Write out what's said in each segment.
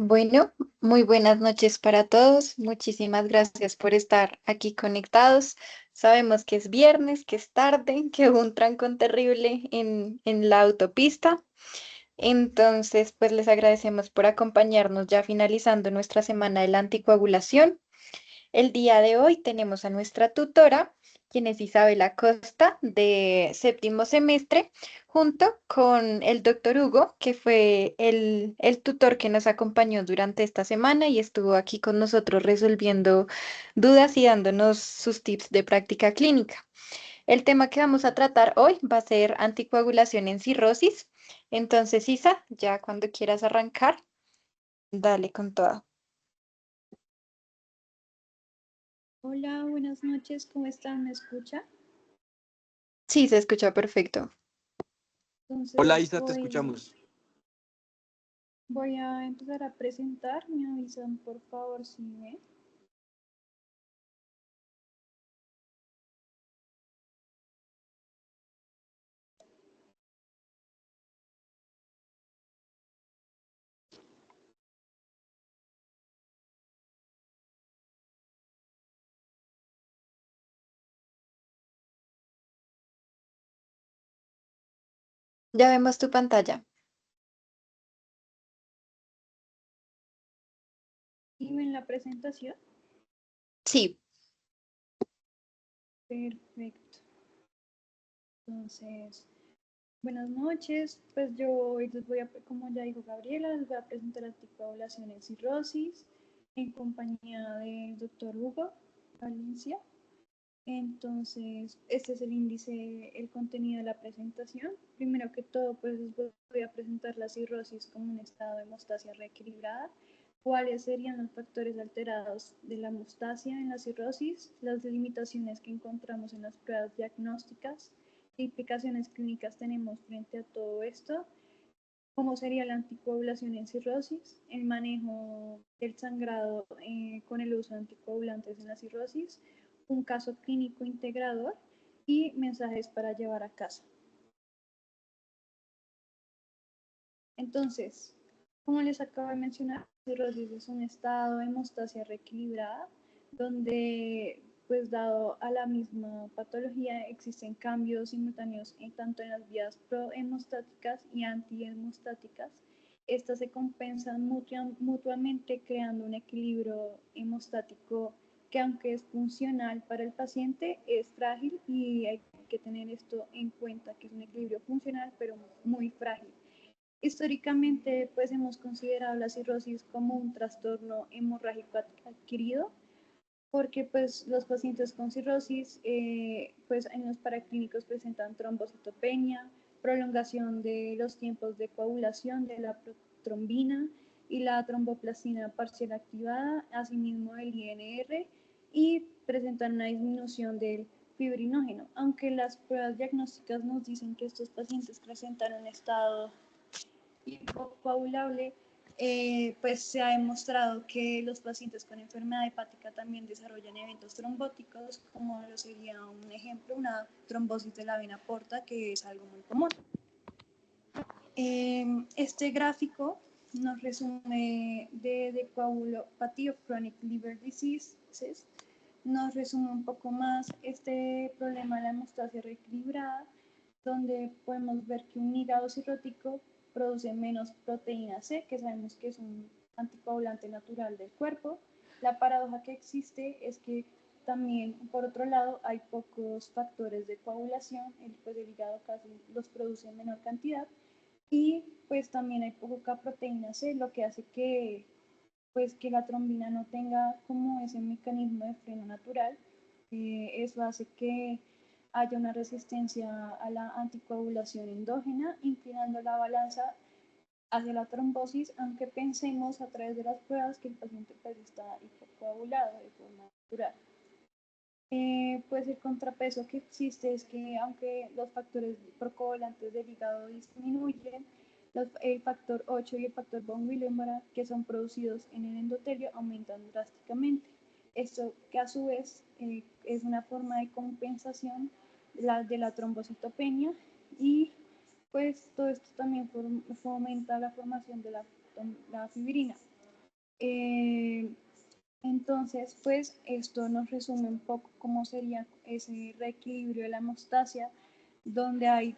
Bueno, muy buenas noches para todos. Muchísimas gracias por estar aquí conectados. Sabemos que es viernes, que es tarde, que hubo un trancón terrible en la autopista. Entonces, pues les agradecemos por acompañarnos ya finalizando nuestra semana de la anticoagulación. El día de hoy tenemos a nuestra tutora, quien es Isabel Acosta, de séptimo semestre, junto con el doctor Hugo, que fue el tutor que nos acompañó durante esta semana y estuvo aquí con nosotros resolviendo dudas y dándonos sus tips de práctica clínica. El tema que vamos a tratar hoy va a ser anticoagulación en cirrosis. Entonces, Isa, ya cuando quieras arrancar, dale con todo. Hola, buenas noches, ¿cómo están? ¿Me escucha? Sí, se escucha perfecto. Hola Entonces Isa, te escuchamos. voy a empezar a presentar, me avisan por favor si me... Ya vemos tu pantalla. ¿Y ven la presentación? Sí, Perfecto. Entonces, buenas noches, pues yo hoy les voy a, como ya dijo Gabriela, les voy a presentar anticoagulación en cirrosis en compañía del doctor Hugo Valencia. Entonces, este es el índice, el contenido de la presentación. Primero que todo, pues voy a presentar la cirrosis como un estado de hemostasia reequilibrada. ¿Cuáles serían los factores alterados de la hemostasia en la cirrosis? Las limitaciones que encontramos en las pruebas diagnósticas. ¿Qué implicaciones clínicas tenemos frente a todo esto? ¿Cómo sería la anticoagulación en cirrosis? El manejo del sangrado con el uso de anticoagulantes en la cirrosis, un caso clínico integrador y mensajes para llevar a casa. Entonces, como les acabo de mencionar, la cirrosis es un estado de hemostasia reequilibrada donde, pues dado a la misma patología, existen cambios simultáneos tanto en las vías prohemostáticas y antihemostáticas. Estas se compensan mutuamente creando un equilibrio hemostático que, aunque es funcional para el paciente, es frágil y hay que tener esto en cuenta, que es un equilibrio funcional pero muy frágil. Históricamente, pues hemos considerado la cirrosis como un trastorno hemorrágico adquirido, porque pues los pacientes con cirrosis, pues en los paraclínicos presentan trombocitopenia, prolongación de los tiempos de coagulación de la protrombina y la tromboplastina parcial activada, asimismo el INR, y presentan una disminución del fibrinógeno, aunque las pruebas diagnósticas nos dicen que estos pacientes presentan un estado hipocoagulable, pues se ha demostrado que los pacientes con enfermedad hepática también desarrollan eventos trombóticos, como lo sería un ejemplo, una trombosis de la vena porta, que es algo muy común. Este gráfico nos resume de coagulopathy of chronic liver diseases, nos resume un poco más este problema de la hemostasia reequilibrada, donde podemos ver que un hígado cirrótico produce menos proteína C, que sabemos que es un anticoagulante natural del cuerpo. La paradoja que existe es que también, por otro lado, hay pocos factores de coagulación, pues el hígado casi los produce en menor cantidad, y pues también hay poca proteína C, lo que hace que pues que la trombina no tenga como ese mecanismo de freno natural. Eso hace que haya una resistencia a la anticoagulación endógena, inclinando la balanza hacia la trombosis, aunque pensemos a través de las pruebas que el paciente pues está hipocoagulado de forma natural. Pues el contrapeso que existe es que, aunque los factores procoagulantes del hígado disminuyen, el factor 8 y el factor von Willebrand, que son producidos en el endotelio, aumentan drásticamente. Esto que a su vez es una forma de compensación de la trombocitopenia, y pues todo esto también fomenta la formación de la fibrina. Entonces, pues esto nos resume un poco cómo sería ese reequilibrio de la hemostasia, donde hay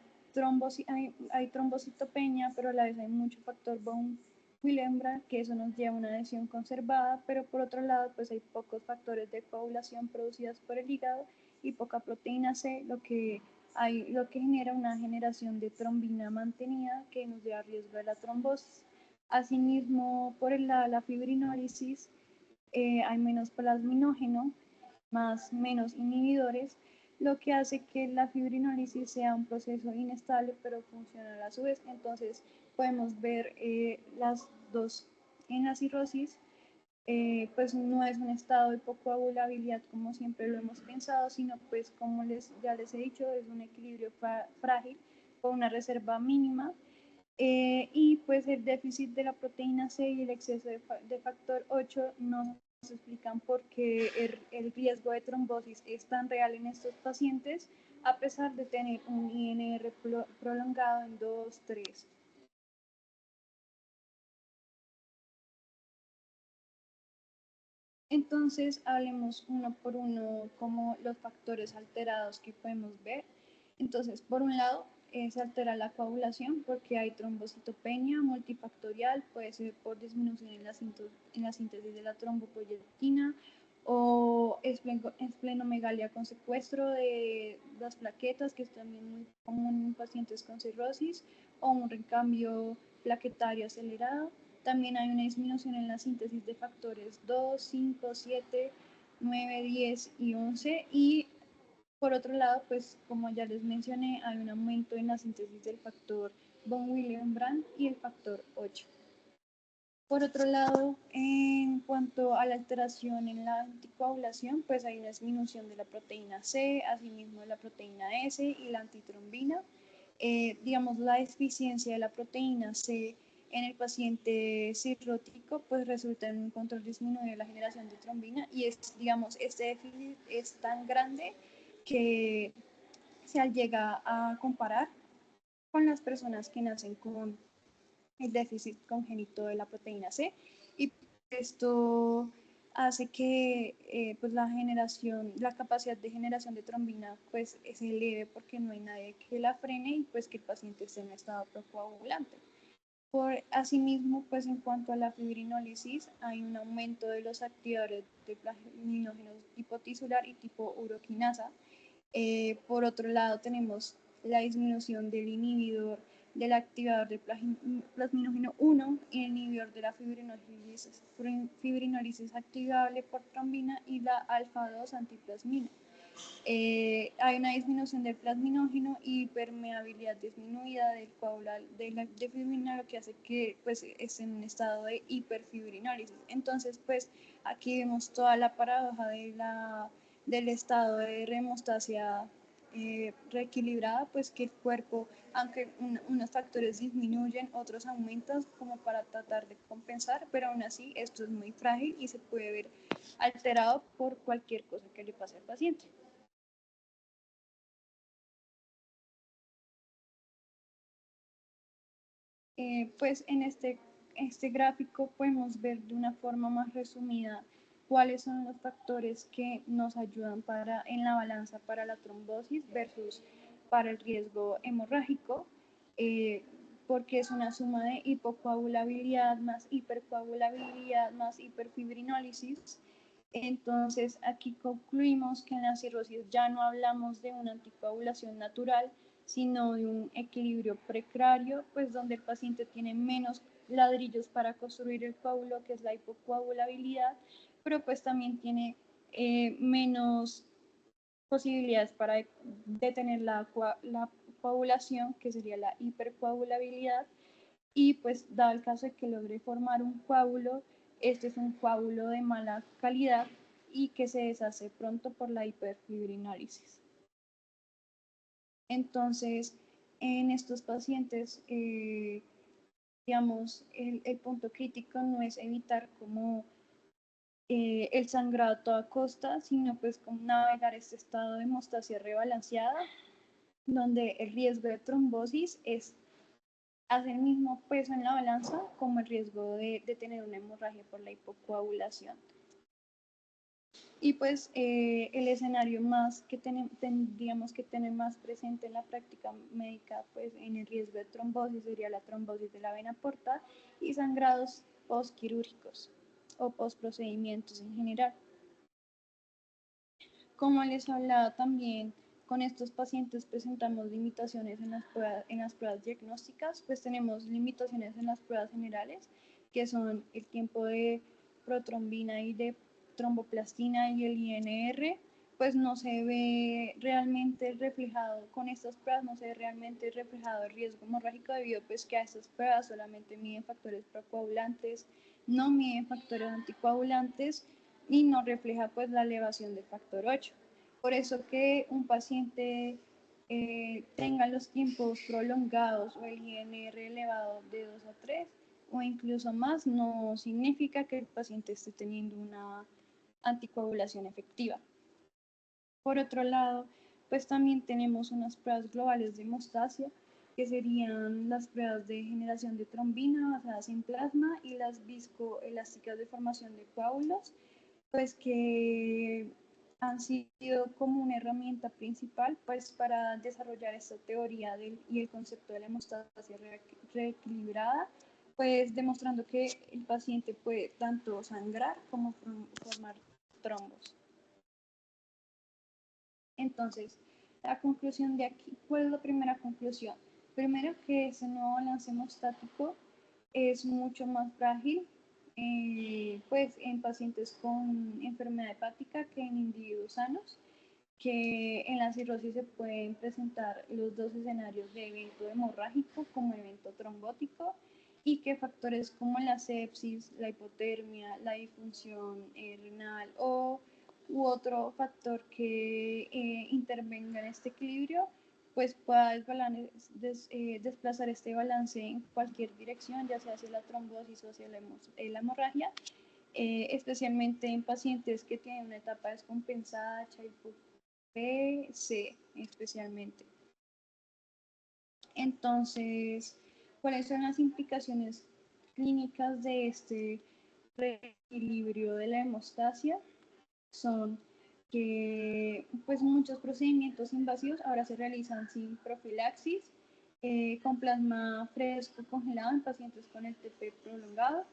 trombocitopenia, pero a la vez hay mucho factor von Willebrand, que eso nos lleva a una adhesión conservada, pero por otro lado, pues hay pocos factores de coagulación producidos por el hígado y poca proteína C, lo que genera una generación de trombina mantenida que nos lleva a riesgo de la trombosis. Asimismo, por el lado de la fibrinólisis, hay menos plasminógeno, menos inhibidores, lo que hace que la fibrinólisis sea un proceso inestable pero funcional a su vez. Entonces podemos ver las dos en la cirrosis, pues no es un estado de hipocoagulabilidad como siempre lo hemos pensado, sino pues como ya les he dicho, es un equilibrio frágil con una reserva mínima. Y pues el déficit de la proteína C y el exceso de factor 8 nos explican por qué el riesgo de trombosis es tan real en estos pacientes a pesar de tener un INR prolongado en 2, 3. Entonces, hablemos uno por uno como los factores alterados que podemos ver. Entonces, por un lado, se altera la coagulación porque hay trombocitopenia multifactorial, puede ser por disminución en la síntesis de la trombopoyetina o esplenomegalia con secuestro de las plaquetas, que es también muy común en pacientes con cirrosis, o un recambio plaquetario acelerado. También hay una disminución en la síntesis de factores 2, 5, 7, 9, 10 y 11. Y por otro lado, pues como ya les mencioné, hay un aumento en la síntesis del factor von Willebrand y el factor 8. Por otro lado, en cuanto a la alteración en la anticoagulación, pues hay una disminución de la proteína C, asimismo de la proteína S y la antitrombina. Digamos, la deficiencia de la proteína C en el paciente cirrótico, pues resulta en un control disminuido de la generación de trombina y digamos, este déficit es tan grande que se llega a comparar con las personas que nacen con el déficit congénito de la proteína C y esto hace que pues la capacidad de generación de trombina pues se eleve porque no hay nadie que la frene y pues que el paciente esté en estado procoagulante. Asimismo, pues en cuanto a la fibrinólisis, hay un aumento de los activadores de plaminógenos tipo tisular y tipo uroquinasa. Por otro lado, tenemos la disminución del inhibidor del activador de plasminógeno 1 y el inhibidor de la fibrinólisis activable por trombina y la alfa-2 antiplasmina. Hay una disminución del plasminógeno y permeabilidad disminuida del de fibrina, lo que hace que pues, esté en un estado de hiperfibrinólisis. Entonces, pues aquí vemos toda la paradoja del estado de hemostasia reequilibrada, pues que el cuerpo, aunque unos factores disminuyen, otros aumentan como para tratar de compensar, pero aún así esto es muy frágil y se puede ver alterado por cualquier cosa que le pase al paciente. Pues en este gráfico podemos ver de una forma más resumida cuáles son los factores que nos ayudan en la balanza para la trombosis versus para el riesgo hemorrágico, porque es una suma de hipocoagulabilidad más hipercoagulabilidad más hiperfibrinólisis. Entonces aquí concluimos que en la cirrosis ya no hablamos de una anticoagulación natural, sino de un equilibrio precario, pues donde el paciente tiene menos ladrillos para construir el coágulo, que es la hipocoagulabilidad, pero pues también tiene menos posibilidades para detener la coagulación, que sería la hipercoagulabilidad, y pues dado el caso de que logre formar un coágulo, este es un coágulo de mala calidad y que se deshace pronto por la hiperfibrinólisis. Entonces, en estos pacientes, digamos, el punto crítico no es evitar como el sangrado a toda costa, sino pues como navegar este estado de hemostasia rebalanceada, donde el riesgo de trombosis es hace el mismo peso en la balanza como el riesgo de tener una hemorragia por la hipocoagulación. Y pues el escenario más que tendríamos que tener más presente en la práctica médica, pues en el riesgo de trombosis sería la trombosis de la vena porta y sangrados postquirúrgicos o postprocedimientos en general. Como les hablaba también, con estos pacientes presentamos limitaciones en las pruebas diagnósticas, pues tenemos limitaciones en las pruebas generales, que son el tiempo de protrombina y de tromboplastina y el INR, pues no se ve realmente reflejado, con estas pruebas no se ve realmente reflejado el riesgo hemorrágico debido pues que a estas pruebas solamente miden factores procoagulantes, no miden factores anticoagulantes y no refleja pues la elevación del factor 8. Por eso que un paciente tenga los tiempos prolongados o el INR elevado de 2 a 3 o incluso más no significa que el paciente esté teniendo una anticoagulación efectiva. Por otro lado, pues también tenemos unas pruebas globales de hemostasia, que serían las pruebas de generación de trombina basadas en plasma y las viscoelásticas de formación de coágulos, pues que han sido como una herramienta principal pues para desarrollar esta teoría y el concepto de la hemostasia reequilibrada, pues demostrando que el paciente puede tanto sangrar como formar trombos. Entonces, la conclusión de aquí, ¿cuál es la primera conclusión? Primero, que ese nuevo balance hemostático es mucho más frágil pues en pacientes con enfermedad hepática que en individuos sanos, que en la cirrosis se pueden presentar los dos escenarios de evento hemorrágico como evento trombótico y que factores como la sepsis, la hipotermia, la disfunción renal u otro factor que intervenga en este equilibrio pues pueda desplazar este balance en cualquier dirección, ya sea hacia la trombosis o hacia la hemorragia, especialmente en pacientes que tienen una etapa descompensada, Child-Pugh B, C especialmente. Entonces, ¿cuáles son las implicaciones clínicas de este reequilibrio de la hemostasia? Son que pues muchos procedimientos invasivos ahora se realizan sin profilaxis, con plasma fresco congelado en pacientes con el TP prolongado.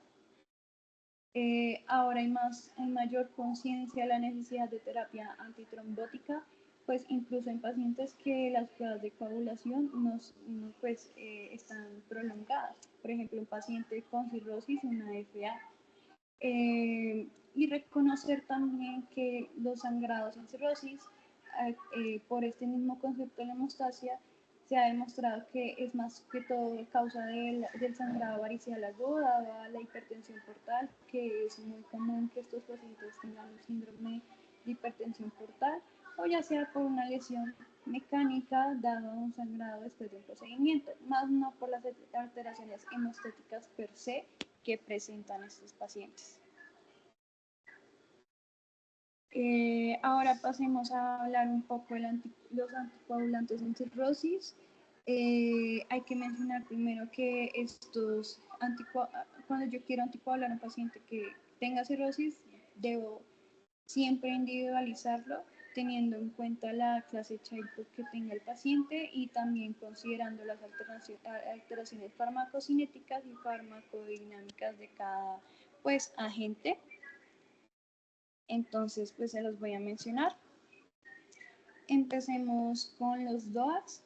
Ahora hay mayor conciencia de la necesidad de terapia antitrombótica, pues incluso en pacientes que las pruebas de coagulación pues, están prolongadas. Por ejemplo, un paciente con cirrosis, una FA. Y reconocer también que los sangrados en cirrosis, por este mismo concepto de la hemostasia, se ha demostrado que es más que todo causa del sangrado varicela aguda, dada la hipertensión portal, que es muy común que estos pacientes tengan un síndrome de hipertensión portal, o ya sea por una lesión mecánica dado un sangrado después de un procedimiento, más no por las alteraciones hemostáticas per se que presentan estos pacientes. Ahora pasemos a hablar un poco de los anticoagulantes en cirrosis. Hay que mencionar primero que cuando yo quiero anticoagular a un paciente que tenga cirrosis, debo siempre individualizarlo, teniendo en cuenta la clase Child-Pugh que tenga el paciente y también considerando las alteraciones farmacocinéticas y farmacodinámicas de cada pues, agente. Entonces, pues se los voy a mencionar. Empecemos con los DOACs.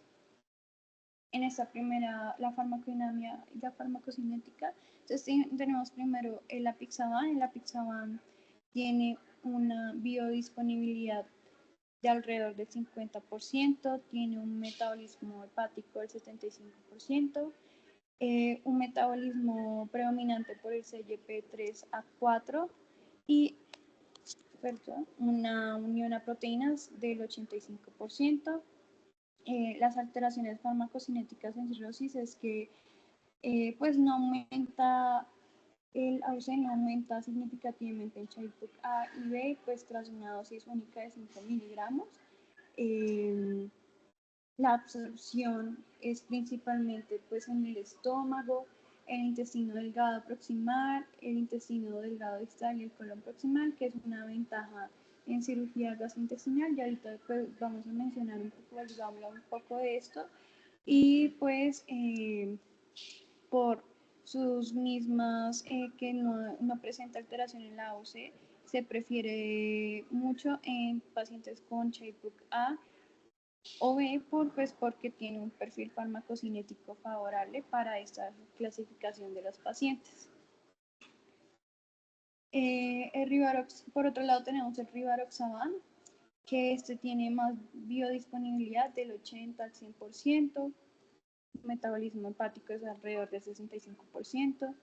En esta primera, la farmacodinámica y la farmacocinética. Entonces, tenemos primero el apixaban. El apixaban tiene una biodisponibilidad de alrededor del 50%, tiene un metabolismo hepático del 75%, un metabolismo predominante por el CYP3A4 y una unión a proteínas del 85%. Las alteraciones farmacocinéticas en cirrosis es que pues no aumenta el AUC, no aumenta significativamente el Child-Pugh A y B, pues tras una dosis única de 5 miligramos. La absorción es principalmente pues en el estómago, el intestino delgado proximal, el intestino delgado distal y el colon proximal, que es una ventaja en cirugía gastrointestinal. Y ahorita pues vamos a mencionar un poco, vamos a hablar un poco de esto. Y pues por sus mismas, que no presenta alteración en la AOC, se prefiere mucho en pacientes con Child-Pugh A o B pues porque tiene un perfil farmacocinético favorable para esta clasificación de los pacientes. Por otro lado tenemos el Rivaroxaban, que este tiene más biodisponibilidad del 80 al 100%, metabolismo hepático es alrededor del 65%,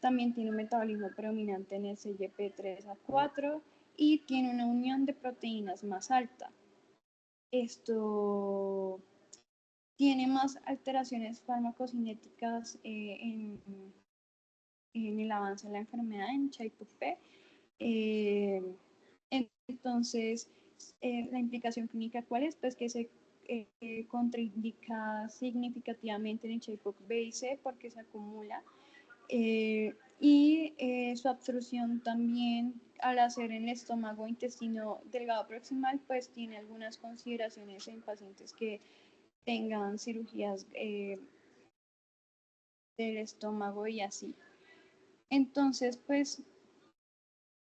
también tiene un metabolismo predominante en el CYP3A4 y tiene una unión de proteínas más alta. Esto tiene más alteraciones farmacocinéticas en el avance de la enfermedad en Child-Pugh. Entonces, la implicación clínica, ¿cuál es? Pues que se contraindica significativamente en el Child-Pugh B y C porque se acumula. Su absorción también, al hacer en el estómago intestino delgado proximal, pues tiene algunas consideraciones en pacientes que tengan cirugías del estómago y así. Entonces, pues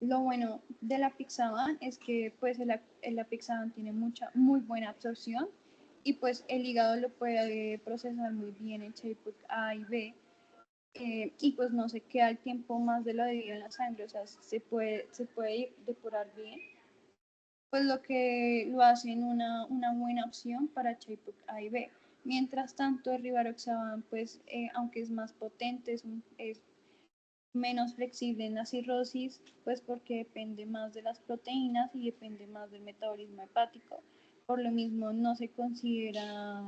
lo bueno de la Apixaban es que pues el Apixaban tiene muy buena absorción y pues el hígado lo puede procesar muy bien en Child-Pugh A y B, y pues no se queda el tiempo más de lo debido en la sangre, o sea, se puede depurar bien, pues lo que lo hacen una buena opción para Child-Pugh A y B. Mientras tanto, el Rivaroxaban, pues aunque es más potente, es menos flexible en la cirrosis, pues porque depende más de las proteínas y depende más del metabolismo hepático. Por lo mismo, no se considera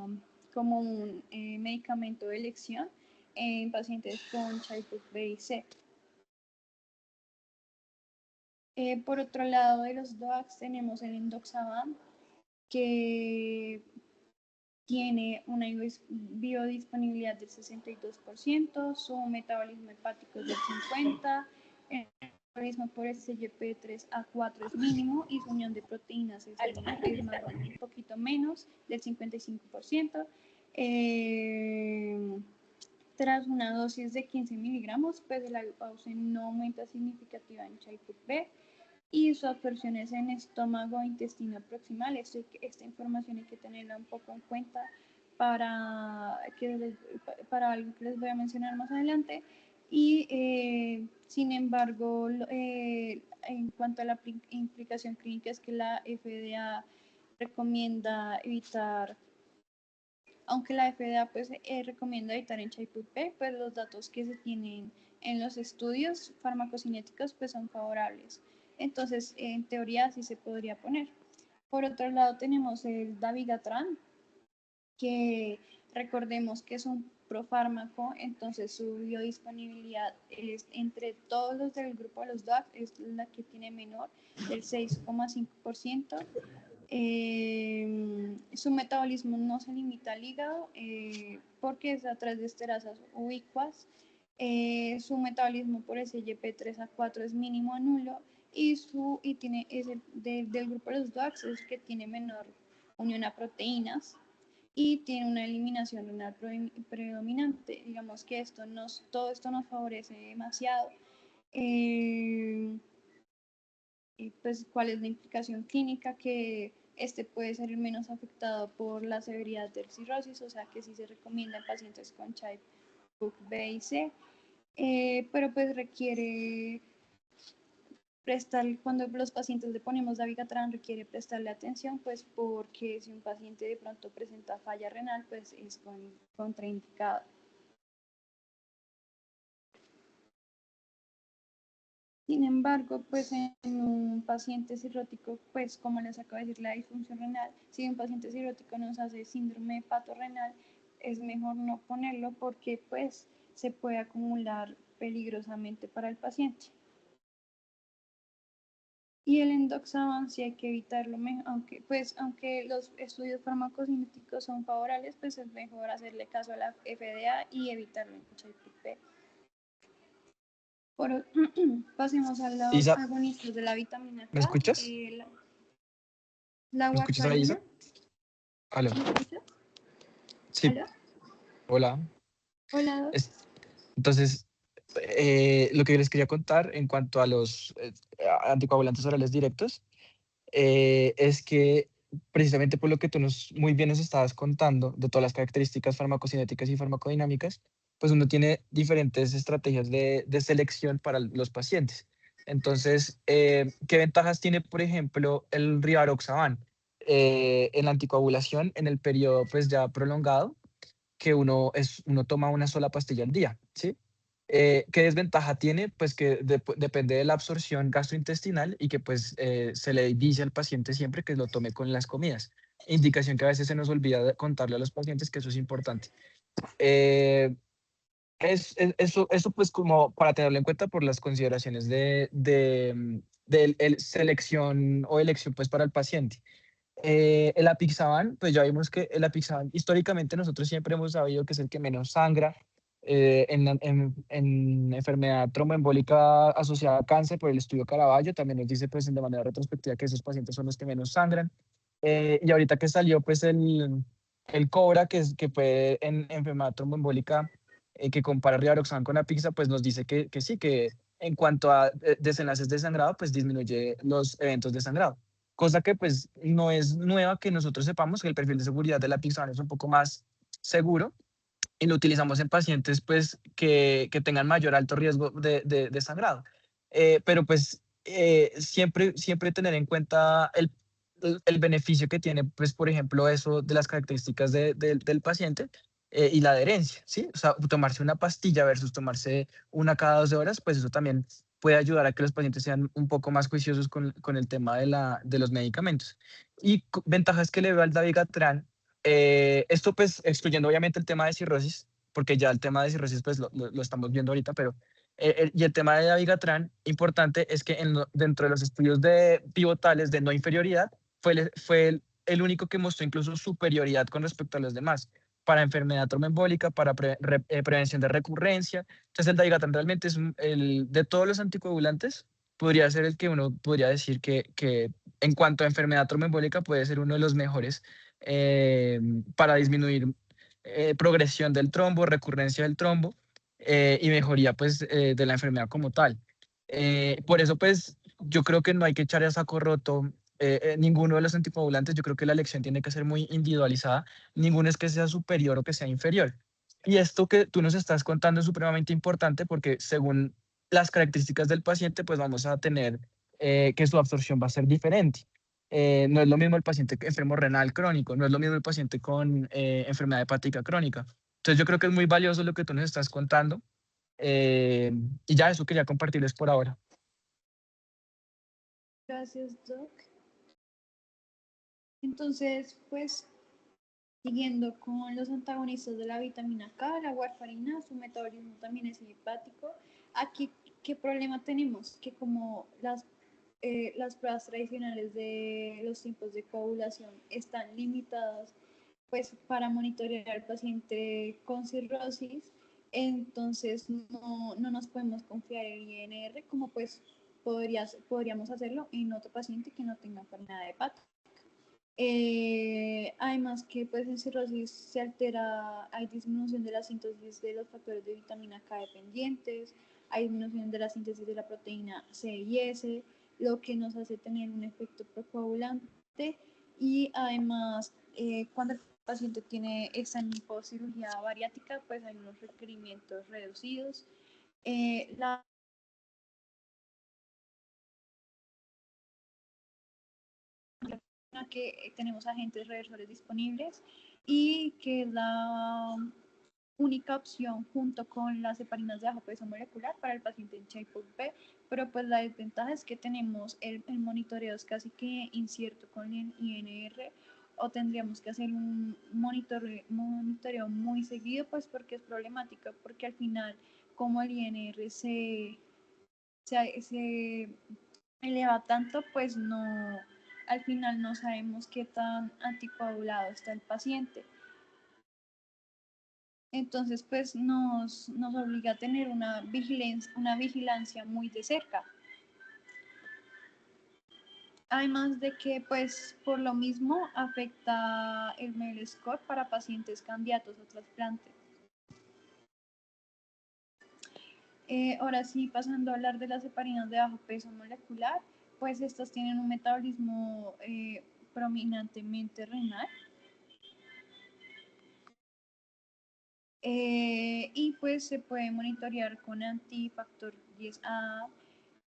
como un medicamento de elección en pacientes con Child-Pugh B y C. Por otro lado, de los DOACs tenemos el Endoxaban, que tiene una biodisponibilidad del 62%, su metabolismo hepático es del 50%, el metabolismo por SGP3A4 es mínimo y su unión de proteínas es un poquito menos del 55%. Tras una dosis de 15 miligramos, pues la glucosa no aumenta significativa en Child-Pugh B y su absorción es en estómago e intestino proximal. Esta información hay que tenerla un poco en cuenta para, para algo que les voy a mencionar más adelante. Y sin embargo, en cuanto a la implicación clínica, es que la FDA recomienda evitar, aunque la FDA pues, recomienda evitar en Child-Pugh B, pues los datos que se tienen en los estudios farmacocinéticos pues son favorables. Entonces, en teoría sí se podría poner. Por otro lado tenemos el dabigatran, que recordemos que es un profármaco, entonces su biodisponibilidad es entre todos los del grupo de los DAC, es la que tiene menor, del 6,5%. Su metabolismo no se limita al hígado porque es a través de esterasas ubicuas. Su metabolismo por SGP3A4 es mínimo a nulo y tiene del grupo de los DOACs es que tiene menor unión a proteínas y tiene una eliminación renal predominante. Digamos que todo esto nos favorece demasiado. Y pues cuál es la implicación clínica, que este puede ser menos afectado por la severidad de cirrosis, o sea que sí se recomienda en pacientes con Child-Pugh B y C, pero pues requiere cuando los pacientes le ponemos dabigatran requiere prestarle atención, pues porque si un paciente de pronto presenta falla renal, pues es contraindicado. Sin embargo, pues en un paciente cirrótico, pues como les acabo de decir, la disfunción renal, si un paciente cirrótico nos hace síndrome hepatorenal, es mejor no ponerlo porque pues se puede acumular peligrosamente para el paciente. Y el endoxaban sí hay que evitarlo, aunque los estudios farmacocinéticos son favorables, pues es mejor hacerle caso a la FDA y evitarlo en HIPP. Pasemos a los Isa, agonistas de la vitamina ¿me K. escuchas? La ¿Me escuchas ahí, warfarina. Isa? Aló. ¿Me escuchas? Sí, ¿Aló? hola. Hola, Doc. Es- entonces, lo que yo les quería contar en cuanto a los anticoagulantes orales directos es que precisamente por lo que tú muy bien nos estabas contando de todas las características farmacocinéticas y farmacodinámicas, pues uno tiene diferentes estrategias de selección para los pacientes. Entonces, ¿qué ventajas tiene, por ejemplo, el rivaroxaban en la anticoagulación en el periodo pues ya prolongado, que uno toma una sola pastilla al día, ¿sí? ¿Qué desventaja tiene? Pues que depende de la absorción gastrointestinal y que pues se le dice al paciente siempre que lo tome con las comidas. Indicación que a veces se nos olvida de contarle a los pacientes que eso es importante. Eh, eso pues como para tenerlo en cuenta por las consideraciones de selección o elección pues para el paciente. El apixaban, pues ya vimos que el apixaban, históricamente nosotros siempre hemos sabido que es el que menos sangra en enfermedad tromboembólica asociada a cáncer por el estudio Caraballo. También nos dice pues de manera retrospectiva que esos pacientes son los que menos sangran. Y ahorita que salió pues el COBRA, que fue en enfermedad tromboembólica, que compara rivaroxaban con apixa, pues nos dice que sí, que en cuanto a desenlaces de sangrado, pues disminuye los eventos de sangrado, cosa que pues no es nueva que nosotros sepamos que el perfil de seguridad de la Pixar es un poco más seguro y lo utilizamos en pacientes pues que tengan mayor alto riesgo de sangrado. Pero pues siempre tener en cuenta el beneficio que tiene pues por ejemplo eso de las características del paciente y la adherencia, ¿sí? O sea, tomarse una pastilla versus tomarse una cada 12 horas, pues eso también puede ayudar a que los pacientes sean un poco más juiciosos con el tema de los medicamentos. Y ventajas que le veo al dabigatran, esto pues excluyendo obviamente el tema de cirrosis, porque ya el tema de cirrosis pues lo estamos viendo ahorita, pero y el tema de dabigatran, importante es que dentro de los estudios pivotales de no inferioridad, fue el único que mostró incluso superioridad con respecto a los demás para enfermedad tromboembólica, para prevención de recurrencia. Entonces el dabigatran realmente de todos los anticoagulantes, podría ser el que uno podría decir que en cuanto a enfermedad tromboembólica puede ser uno de los mejores para disminuir progresión del trombo, recurrencia del trombo y mejoría pues de la enfermedad como tal. Por eso pues yo creo que no hay que echar a saco roto ninguno de los anticoagulantes. Yo creo que la elección tiene que ser muy individualizada. Ninguno es que sea superior o que sea inferior. Y esto que tú nos estás contando es supremamente importante porque según las características del paciente, pues vamos a tener que su absorción va a ser diferente. No es lo mismo el paciente enfermo renal crónico, no es lo mismo el paciente con enfermedad hepática crónica. Entonces yo creo que es muy valioso lo que tú nos estás contando y ya eso quería compartirles por ahora. Gracias, Doc. Entonces, pues, siguiendo con los antagonistas de la vitamina K, la warfarina, su metabolismo también es hepático. Aquí, ¿qué problema tenemos? Que como las pruebas tradicionales de los tiempos de coagulación están limitadas, pues para monitorear al paciente con cirrosis, entonces no nos podemos confiar en el INR como pues podríamos hacerlo en otro paciente que no tenga enfermedad hepática. Además que pues en cirrosis se altera, hay disminución de la síntesis de los factores de vitamina K dependientes, hay disminución de la síntesis de la proteína C y S, lo que nos hace tener un efecto procoagulante y además cuando el paciente tiene esta cirugía bariátrica pues hay unos requerimientos reducidos. La que tenemos agentes reversores disponibles y que es la única opción junto con las heparinas de bajo peso molecular para el paciente en HIPOP, pero pues la desventaja es que tenemos el monitoreo es casi que incierto con el INR o tendríamos que hacer un monitoreo muy seguido pues porque es problemática, porque al final como el INR se eleva tanto, pues no, al final no sabemos qué tan anticoagulado está el paciente. Entonces, pues nos obliga a tener una vigilancia muy de cerca. Además de que, pues, por lo mismo afecta el MEL score para pacientes candidatos a trasplante. Ahora sí, pasando a hablar de las heparinas de bajo peso molecular, pues estas tienen un metabolismo prominentemente renal. Y pues se puede monitorear con antifactor 10A,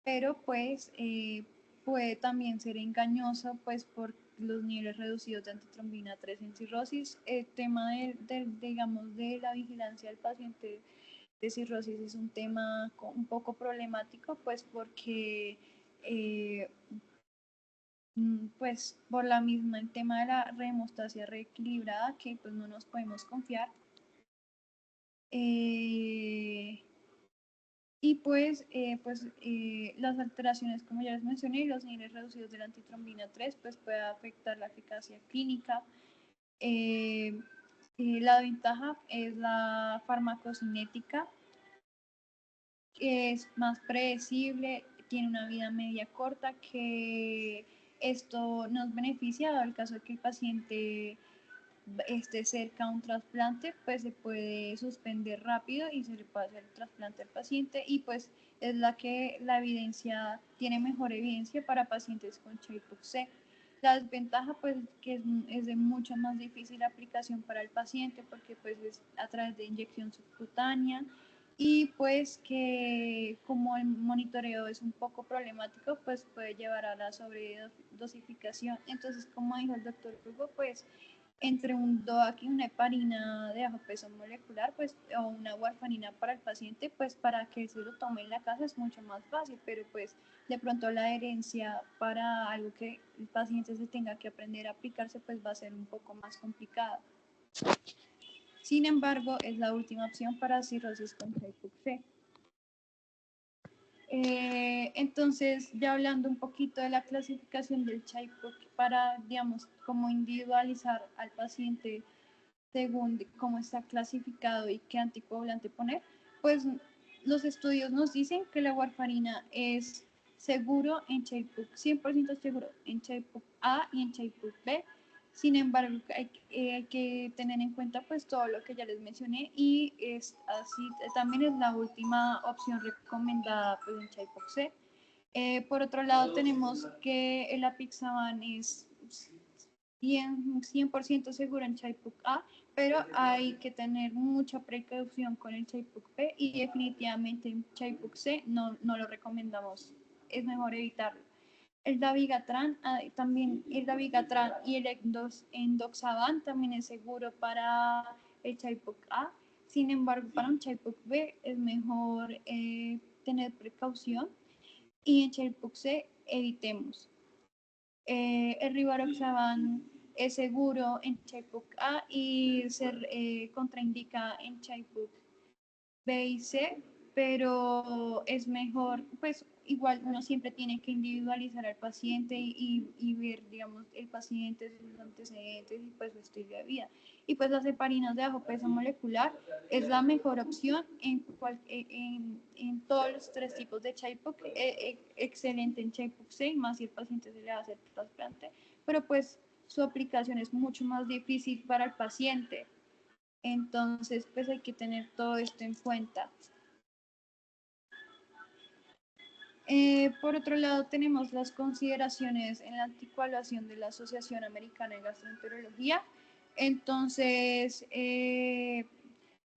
pero pues puede también ser engañoso pues por los niveles reducidos de antitrombina 3 en cirrosis. El tema digamos, de la vigilancia del paciente de cirrosis es un tema un poco problemático, pues porque pues por la misma el tema de la rehemostasia reequilibrada, que pues no nos podemos confiar. Y las alteraciones, como ya les mencioné, los niveles reducidos de la antitrombina 3, pues puede afectar la eficacia clínica. La ventaja es la farmacocinética, que es más predecible, tiene una vida media corta, que esto nos beneficia dado el caso de que el paciente esté cerca a un trasplante, pues se puede suspender rápido y se le puede hacer el trasplante al paciente, y pues es la evidencia, tiene mejor evidencia para pacientes con Child-Pugh-C. La desventaja pues que es de mucha más difícil aplicación para el paciente, porque pues es a través de inyección subcutánea, y pues que como el monitoreo es un poco problemático, pues puede llevar a la sobredosificación. Entonces, como dijo el doctor Hugo, pues entre un DOAC y una heparina de bajo peso molecular, pues, o una warfarina para el paciente, pues para que se lo tome en la casa es mucho más fácil, pero pues de pronto la adherencia para algo que el paciente se tenga que aprender a aplicarse, pues va a ser un poco más complicada. Sin embargo, es la última opción para cirrosis con Child-Pugh-C. Entonces, ya hablando un poquito de la clasificación del Child-Pugh para, digamos, cómo individualizar al paciente según cómo está clasificado y qué anticoagulante poner, pues los estudios nos dicen que la warfarina es seguro en Child-Pugh, 100% seguro en Child-Pugh A y en Child-Pugh B. Sin embargo, hay que tener en cuenta pues todo lo que ya les mencioné, y es así, también es la última opción recomendada pues en Child-Pugh-C. Por otro lado, tenemos que el apixaban es 100% seguro en Child-Pugh-A, pero hay que tener mucha precaución con el Child-Pugh-B, y definitivamente en Child-Pugh-C no lo recomendamos, es mejor evitarlo. El dabigatran, también el dabigatran y el endoxaban también es seguro para el Child-Pugh-A. Sin embargo, para un Child-Pugh-B es mejor tener precaución, y en Child-Pugh-C evitemos. El rivaroxaban es seguro en Child-Pugh-A y se contraindica en Child-Pugh-B y C, pero es mejor, pues igual uno siempre tiene que individualizar al paciente y ver, digamos, el paciente, sus antecedentes y pues su estilo de vida. Y pues las heparinas de bajo peso molecular es la mejor opción en todos los tres tipos de Child-Pugh, excelente en Child-Pugh-C, más si el paciente se le va a hacer trasplante, pero pues su aplicación es mucho más difícil para el paciente. Entonces, pues hay que tener todo esto en cuenta. Por otro lado, tenemos las consideraciones en la anticoagulación de la Asociación Americana de Gastroenterología. Entonces,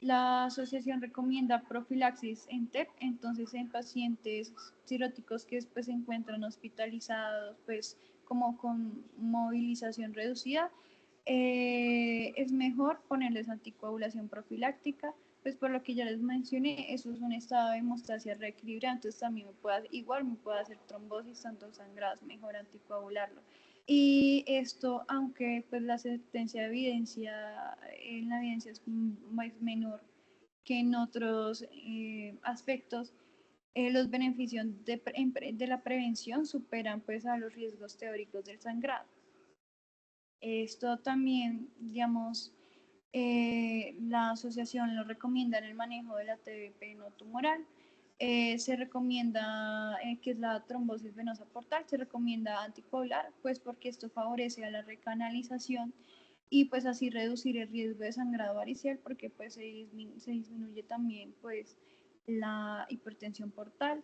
la asociación recomienda profilaxis en TEP, entonces en pacientes cirróticos que después se encuentran hospitalizados, pues como con movilización reducida, es mejor ponerles anticoagulación profiláctica, pues por lo que ya les mencioné, eso es un estado de hemostasia reequilibrada, entonces también igual me puede hacer trombosis, tanto sangradas, mejor anticoagularlo. Y esto, aunque pues la asistencia de evidencia, en la evidencia es menor que en otros aspectos, los beneficios de la prevención superan pues a los riesgos teóricos del sangrado. Esto también, digamos, la asociación lo recomienda en el manejo de la TBP no tumoral. Se recomienda, que es la trombosis venosa portal, se recomienda anticoagular, pues porque esto favorece a la recanalización y pues así reducir el riesgo de sangrado varicial, porque pues se disminuye también pues la hipertensión portal.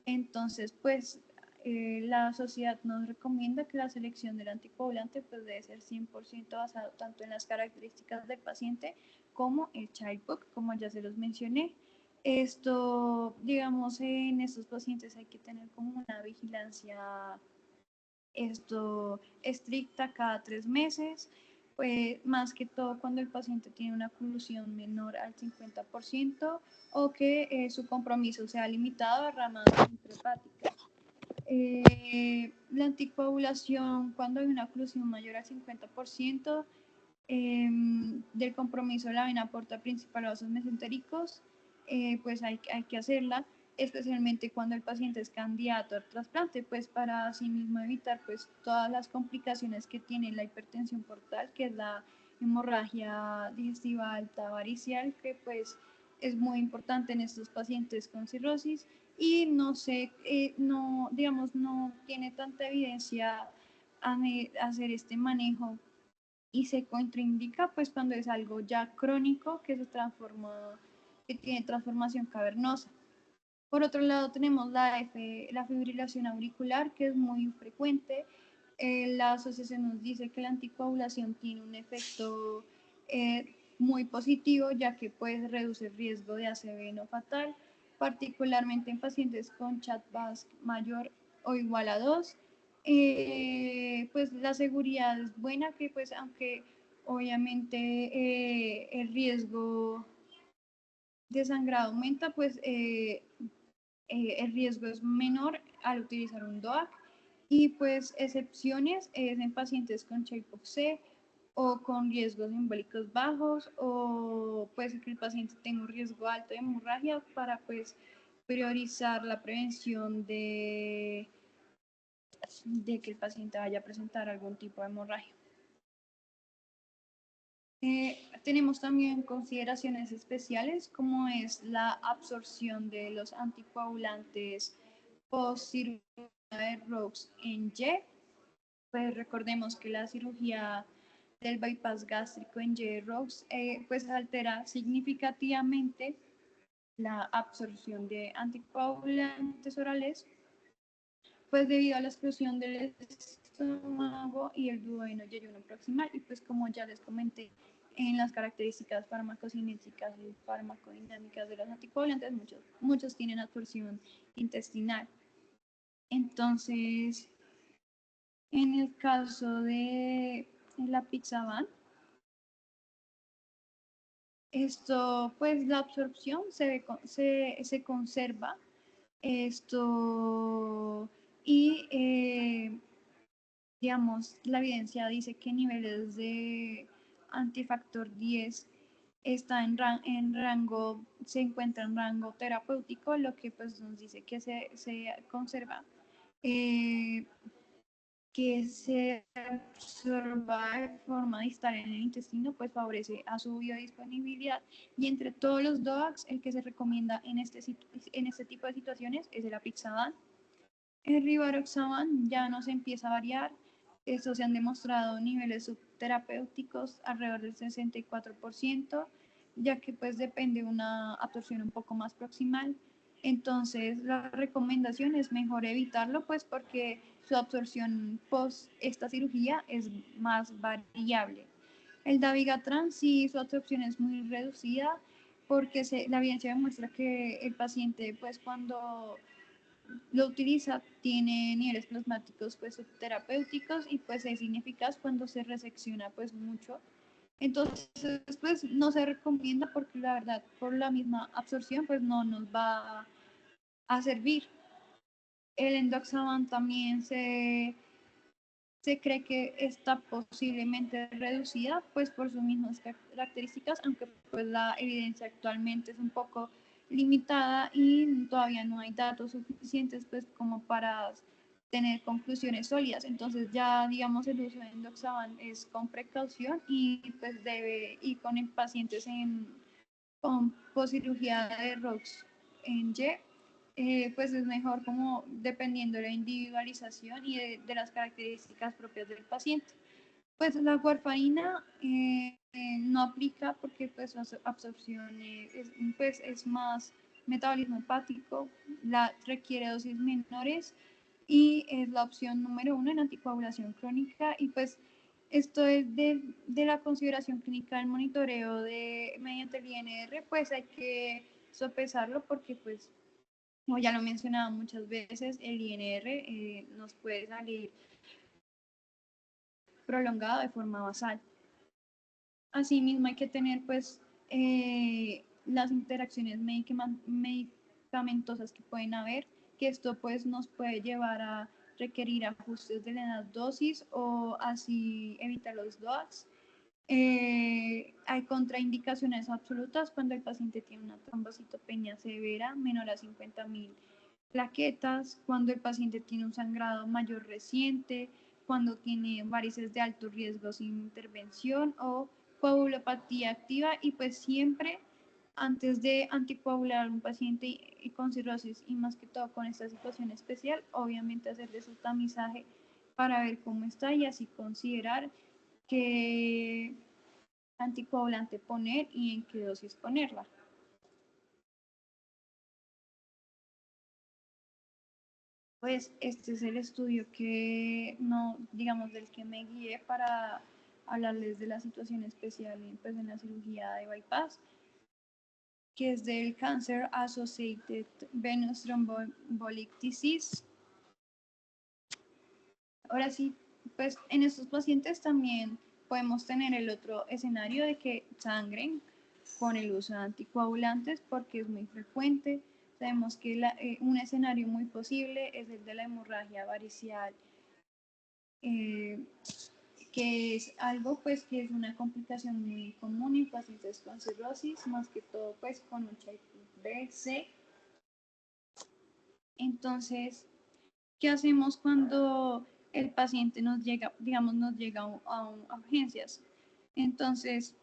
Entonces pues la sociedad nos recomienda que la selección del anticoagulante pues debe ser 100% basado tanto en las características del paciente como el childbook, como ya se los mencioné. Esto, digamos, en estos pacientes hay que tener como una vigilancia estricta cada 3 meses, pues más que todo cuando el paciente tiene una oclusión menor al 50% o que su compromiso sea limitado a ramas intrahepáticas. La anticoagulación cuando hay una oclusión mayor al 50% del compromiso de la vena porta principal a vasos mesentéricos, pues hay que hacerla, especialmente cuando el paciente es candidato al trasplante, pues para así mismo evitar pues todas las complicaciones que tiene la hipertensión portal, que es la hemorragia digestiva alta varicial, que pues es muy importante en estos pacientes con cirrosis y no sé, no, digamos, no tiene tanta evidencia hacer este manejo y se contraindica pues cuando es algo ya crónico que se transforma, que tiene transformación cavernosa. Por otro lado tenemos la fibrilación auricular, que es muy frecuente. La asociación nos dice que la anticoagulación tiene un efecto muy positivo, ya que puede reducir el riesgo de ACV no fatal, particularmente en pacientes con CHA2 mayor o igual a 2. Pues la seguridad es buena, que pues aunque obviamente el riesgo de sangrado aumenta, pues el riesgo es menor al utilizar un DOAC y pues excepciones es en pacientes con CHA2 o con riesgos embólicos bajos o pues que el paciente tenga un riesgo alto de hemorragia para pues priorizar la prevención de que el paciente vaya a presentar algún tipo de hemorragia. Tenemos también consideraciones especiales como es la absorción de los anticoagulantes post cirugía de Rux en Y. Pues recordemos que la cirugía del bypass gástrico en Y Rux pues altera significativamente la absorción de anticoagulantes orales, pues debido a la exclusión del estómago y el duodeno y ayuno proximal. Y pues como ya les comenté, en las características farmacocinéticas y farmacodinámicas de los anticoagulantes, muchos tienen absorción intestinal. Entonces, en el caso de la Pixaban, esto, pues la absorción se conserva esto y digamos, la evidencia dice que niveles de antifactor 10 está en rango, se encuentra en rango terapéutico, lo que pues nos dice que se conserva, eh, que se absorba de forma distal en el intestino, pues favorece a su biodisponibilidad y entre todos los DOACs, el que se recomienda en este tipo de situaciones es el apixaban. El rivaroxaban ya no se empieza a variar. Estos se han demostrado niveles subterapéuticos alrededor del 64%, ya que pues depende de una absorción un poco más proximal. Entonces la recomendación es mejor evitarlo, pues porque su absorción post esta cirugía es más variable. El dabigatran sí, su absorción es muy reducida porque la evidencia demuestra que el paciente pues cuando lo utiliza, tiene niveles plasmáticos pues subterapéuticos y pues es ineficaz cuando se resecciona pues mucho. Entonces pues no se recomienda porque la verdad por la misma absorción pues no nos va a servir. El endoxaban también se cree que está posiblemente reducida pues por sus mismas características, aunque pues la evidencia actualmente es un poco limitada y todavía no hay datos suficientes pues como para tener conclusiones sólidas. Entonces ya digamos el uso de endoxaban es con precaución y pues debe ir con pacientes con poscirugía de ROX en Y, pues es mejor como dependiendo de la individualización y de las características propias del paciente. Pues la warfarina no aplica porque pues la absorción es más metabolismo hepático, requiere dosis menores y es la opción número 1 en anticoagulación crónica y pues esto es de la consideración clínica del monitoreo mediante el INR, pues hay que sopesarlo porque pues como ya lo he mencionado muchas veces, el INR nos puede salir prolongado de forma basal. Asimismo hay que tener pues las interacciones medicamentosas que pueden haber, que esto pues nos puede llevar a requerir ajustes de la dosis o así evitar los DOACs. Hay contraindicaciones absolutas cuando el paciente tiene una trombocitopenia severa menor a 50.000 plaquetas, cuando el paciente tiene un sangrado mayor reciente, cuando tiene varices de alto riesgo sin intervención o coagulopatía activa y pues siempre antes de anticoagular a un paciente con cirrosis y más que todo con esta situación especial, obviamente hacerle su tamizaje para ver cómo está y así considerar qué anticoagulante poner y en qué dosis ponerla. Pues este es el estudio que no, digamos, del que me guié para hablarles de la situación especial pues, en la cirugía de bypass, que es del Cancer Associated Venous Thromboembolic Disease. Ahora sí, pues en estos pacientes también podemos tener el otro escenario de que sangren con el uso de anticoagulantes porque es muy frecuente. Sabemos que un escenario muy posible es el de la hemorragia varicial, que es algo pues que es una complicación muy común en pacientes con cirrosis, más que todo pues con un type B, C. Entonces, ¿qué hacemos cuando el paciente nos llega, digamos, nos llega a urgencias? Entonces,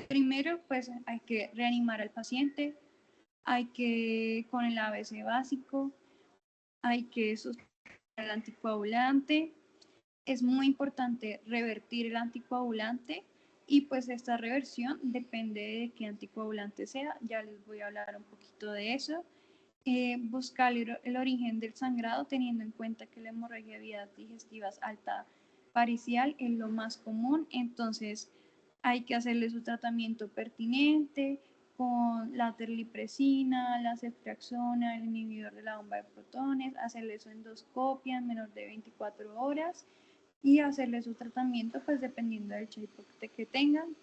primero, pues hay que reanimar al paciente, hay que, con el ABC básico, hay que suspender el anticoagulante. Es muy importante revertir el anticoagulante y pues esta reversión depende de qué anticoagulante sea. Ya les voy a hablar un poquito de eso. Buscar el origen del sangrado teniendo en cuenta que la hemorragia de vías digestivas alta paricial es lo más común, entonces hay que hacerle su tratamiento pertinente con la terlipresina, la ceftriaxona, el inhibidor de la bomba de protones, hacerle su endoscopia en menor de 24 horas y hacerle su tratamiento pues dependiendo del shape que tengan.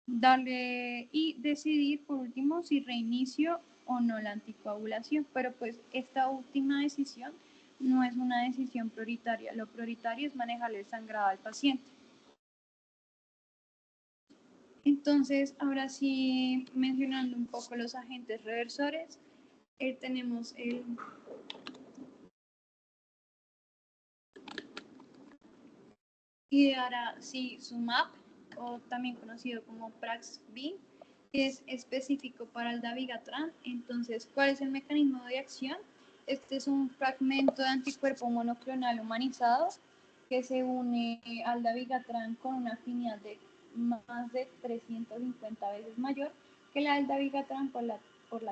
Darle y decidir por último si reinicio o no la anticoagulación, pero pues esta última decisión no es una decisión prioritaria, lo prioritario es manejar el sangrado al paciente. Entonces, ahora sí, mencionando un poco los agentes reversores, tenemos el Idarazumab, o también conocido como Praxbi, que es específico para el dabigatran. Entonces, ¿cuál es el mecanismo de acción? Este es un fragmento de anticuerpo monoclonal humanizado que se une al dabigatran con una afinidad de más de 350 veces mayor que la del dabigatran por la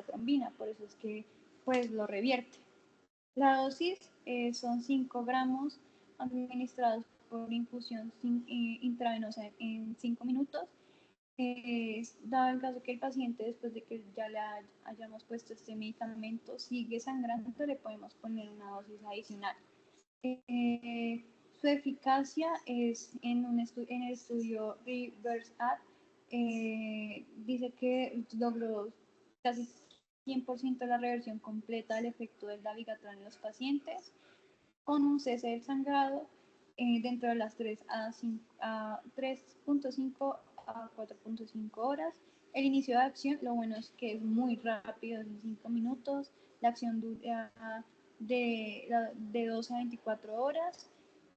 trombina, por eso es que pues lo revierte. La dosis son 5 gramos administrados por infusión intravenosa en 5 minutos. Dado el caso que el paciente, después de que ya le hayamos puesto este medicamento, sigue sangrando, le podemos poner una dosis adicional. Su eficacia es en el estudio REVERSE-AD, dice que logró casi 100% la reversión completa del efecto del dabigatran en los pacientes con un cese del sangrado dentro de las 3 a 3.5 a 4.5 horas. El inicio de acción, lo bueno es que es muy rápido, en 5 minutos. La acción dura de 2 a 24 horas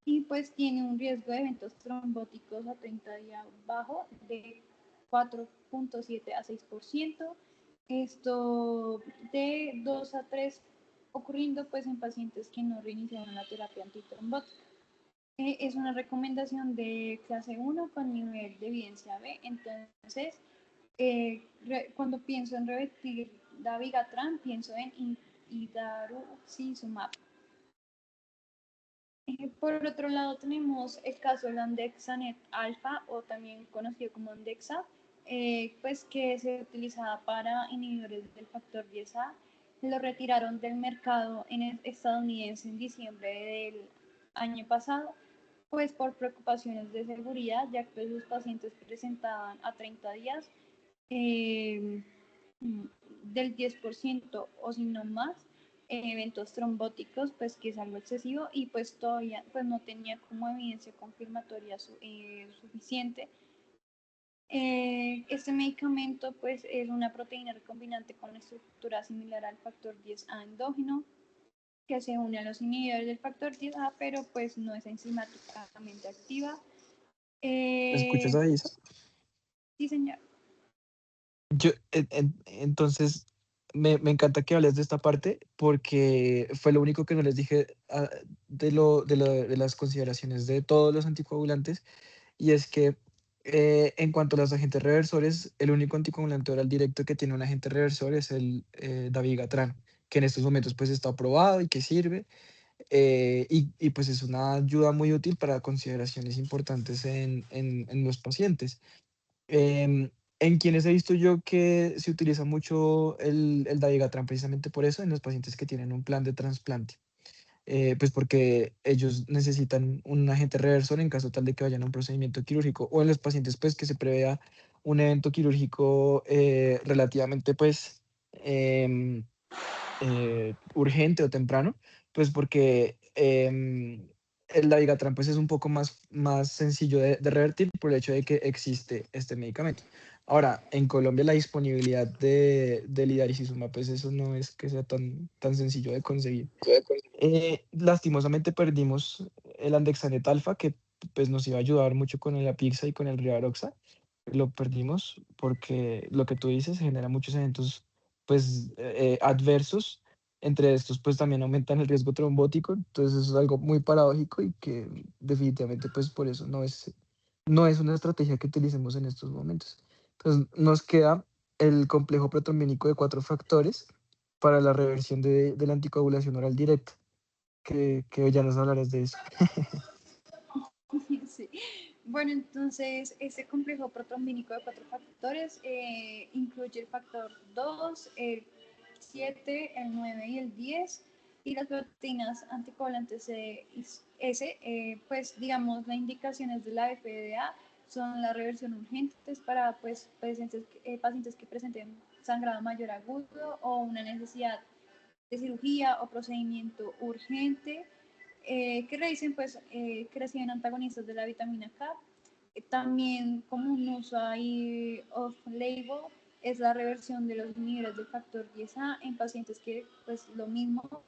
y pues tiene un riesgo de eventos trombóticos a 30 días bajo de 4.7 a 6%. Esto de 2 a 3 ocurriendo pues en pacientes que no reiniciaron la terapia antitrombótica. Es una recomendación de clase 1 con nivel de evidencia B. Entonces, cuando pienso en revertir dabigatran, pienso en idarucizumab. Por otro lado, tenemos el caso del Andexanet alfa, o también conocido como Andexa, pues que se utilizaba para inhibidores del factor 10A. Lo retiraron del mercado en el estadounidense en diciembre del año pasado, pues por preocupaciones de seguridad, ya que los pacientes presentaban a 30 días eh, del 10% o si no más eventos trombóticos, pues que es algo excesivo y pues todavía pues no tenía como evidencia confirmatoria suficiente. Este medicamento pues es una proteína recombinante con estructura similar al factor 10A endógeno que se une a los inhibidores del factor 10A, pero pues no es enzimáticamente activa. ¿Me escuchas ahí, Isa? Sí, señor. Entonces, me encanta que hables de esta parte porque fue lo único que no les dije de las consideraciones de todos los anticoagulantes, y es que en cuanto a los agentes reversores, el único anticoagulante oral directo que tiene un agente reversor es el dabigatran, que en estos momentos pues está aprobado y que sirve, y pues es una ayuda muy útil para consideraciones importantes en los pacientes. Em, en quienes he visto yo que se utiliza mucho el dabigatran precisamente por eso, en los pacientes que tienen un plan de trasplante, pues porque ellos necesitan un agente reversor en caso tal de que vayan a un procedimiento quirúrgico, o en los pacientes pues que se prevea un evento quirúrgico relativamente pues em, urgente o temprano, pues porque el dabigatran pues es un poco más sencillo de revertir por el hecho de que existe este medicamento. Ahora, en Colombia la disponibilidad del idarucizumab, pues eso no es que sea tan sencillo de conseguir. Lastimosamente perdimos el Andexanet alfa, que pues nos iba a ayudar mucho con el Apixa y con el Rivaroxa. Lo perdimos porque lo que tú dices genera muchos eventos pues adversos. Entre estos pues también aumentan el riesgo trombótico. Entonces eso es algo muy paradójico y que definitivamente pues por eso no es una estrategia que utilicemos en estos momentos. Entonces nos queda el complejo protrombínico de 4 factores para la reversión de la anticoagulación oral directa, que ya nos hablarás de eso. Sí. Bueno, entonces este complejo protrombínico de 4 factores incluye el factor 2, el 7, el 9 y el 10 y las proteínas anticoagulantes S, pues digamos las indicaciones de la FDA son la reversión urgente para pues, pacientes que presenten sangrado mayor agudo o una necesidad de cirugía o procedimiento urgente, que revisen pues que reciben antagonistas de la vitamina K. También como un uso ahí off-label es la reversión de los niveles del factor 10A en pacientes que pues lo mismo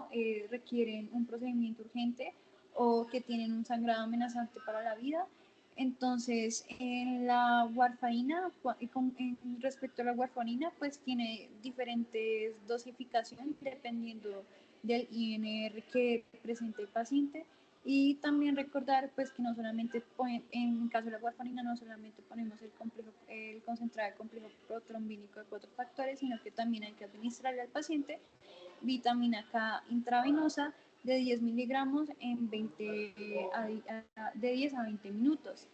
requieren un procedimiento urgente o que tienen un sangrado amenazante para la vida. Entonces, en la warfarina, respecto a la warfarina, pues tiene diferentes dosificaciones dependiendo del INR que presente el paciente. Y también recordar pues que no solamente en caso de la warfarina no solamente ponemos el concentrado del complejo protrombínico de 4 factores, sino que también hay que administrarle al paciente vitamina K intravenosa de 10 miligramos en 20, de 10 a 20 minutos.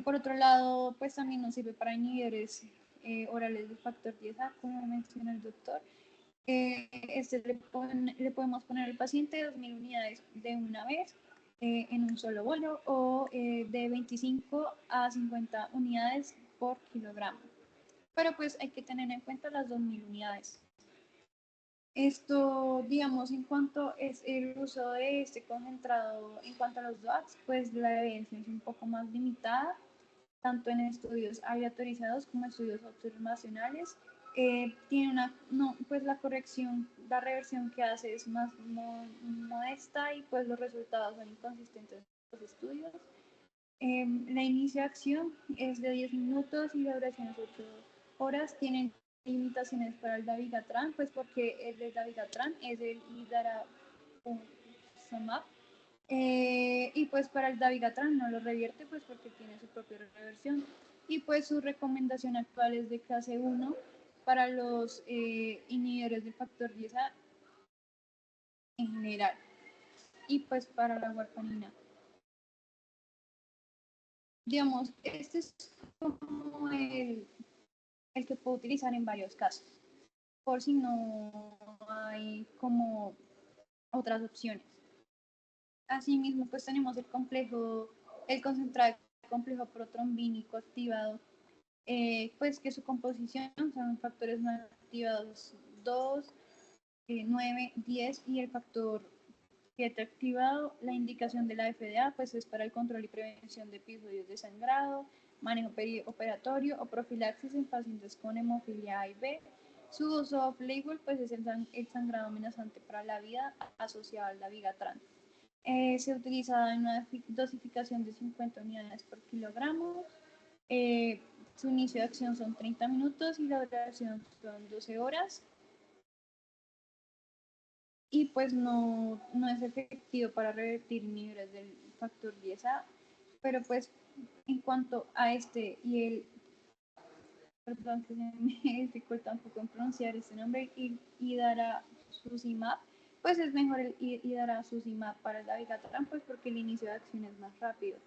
Por otro lado, pues también nos sirve para inhibidores orales del factor 10A, como menciona el doctor. Le podemos poner al paciente 2.000 unidades de una vez en un solo bolo o de 25 a 50 unidades por kilogramo. Pero pues hay que tener en cuenta las 2.000 unidades. Esto, digamos, en cuanto es el uso de este concentrado, en cuanto a los DOACs, pues la evidencia es un poco más limitada. tanto en estudios aleatorizados como estudios observacionales. Tiene una, no, pues la corrección, la reversión que hace es más modesta y pues los resultados son inconsistentes en los estudios. La inicio de acción es de 10 minutos y la duración es 8 horas. Tienen limitaciones para el dabigatran, pues porque el de dabigatran es el idarabumab. Y pues para el dabigatran no lo revierte, pues porque tiene su propia reversión. Y pues su recomendación actual es de clase 1 para los inhibidores del factor 10A en general. Y pues para la warfarina. Digamos, este es como el que puedo utilizar en varios casos, por si no hay como otras opciones. Asimismo, pues tenemos el complejo, el concentrado de complejo protrombínico activado, pues que su composición son factores no activados 2, 9, 10 y el factor 7 activado. La indicación de la FDA pues es para el control y prevención de episodios de sangrado, manejo perioperatorio o profilaxis en pacientes con hemofilia A y B. Su uso off-label pues es el sangrado amenazante para la vida asociado al dabigatran. Se utiliza en una dosificación de 50 unidades por kilogramo. Su inicio de acción son 30 minutos y la duración son 12 horas. Y pues no es efectivo para revertir niveles del factor 10A, pero pues en cuanto a este y el, perdón que se me dificulta un poco en pronunciar este nombre, idarazuzimab, pues es mejor el idarazuzimab para el dabigatran, pues porque el inicio de acción es más rápido.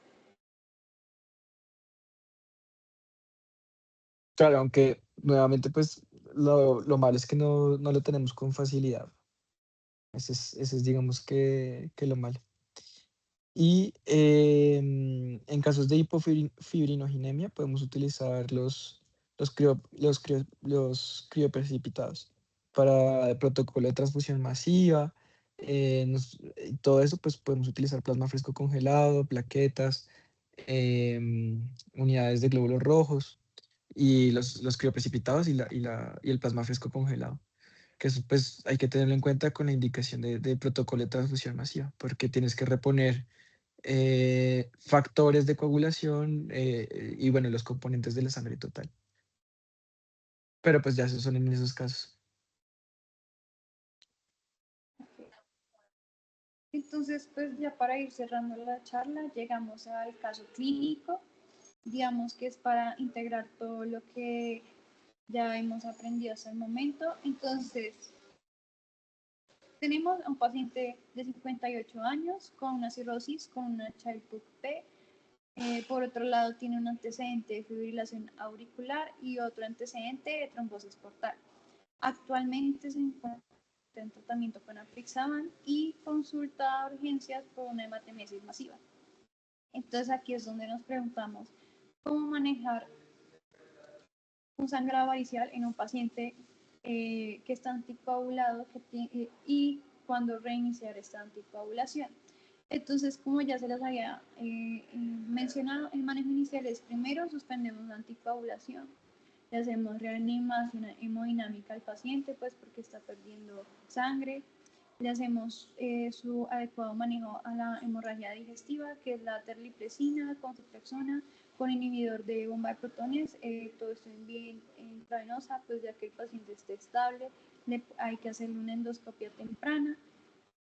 Claro, aunque nuevamente pues lo malo es que no lo tenemos con facilidad. Ese es digamos que lo malo. Y en casos de hipofibrinogenemia podemos utilizar los crioprecipitados para el protocolo de transfusión masiva. Todo eso pues podemos utilizar plasma fresco congelado, plaquetas, unidades de glóbulos rojos y los crioprecipitados y el plasma fresco congelado. Que eso pues hay que tenerlo en cuenta con la indicación de protocolo de transfusión masiva, porque tienes que reponer factores de coagulación y bueno, los componentes de la sangre total. Pero pues ya esos son en esos casos. Entonces, pues ya para ir cerrando la charla, llegamos al caso clínico. Digamos que es para integrar todo lo que ya hemos aprendido hasta el momento. Entonces, tenemos a un paciente de 58 años con una cirrosis, con una Child-Pugh B. Por otro lado, tiene un antecedente de fibrilación auricular y otro antecedente de trombosis portal. Actualmente se encuentra en tratamiento con aprixaban y consulta a urgencias por una hematemesis masiva. Entonces aquí es donde nos preguntamos cómo manejar un sangrado varicial en un paciente que está anticoagulado y cuando reiniciar esta anticoagulación. Entonces, como ya se les había mencionado, el manejo inicial es primero suspendemos la anticoagulación, le hacemos reanimación hemodinámica al paciente, pues porque está perdiendo sangre, le hacemos su adecuado manejo a la hemorragia digestiva, que es la terlipresina con ceftriaxona, con inhibidor de bomba de protones, todo esto en vía intravenosa, pues ya que el paciente esté estable, hay que hacerle una endoscopia temprana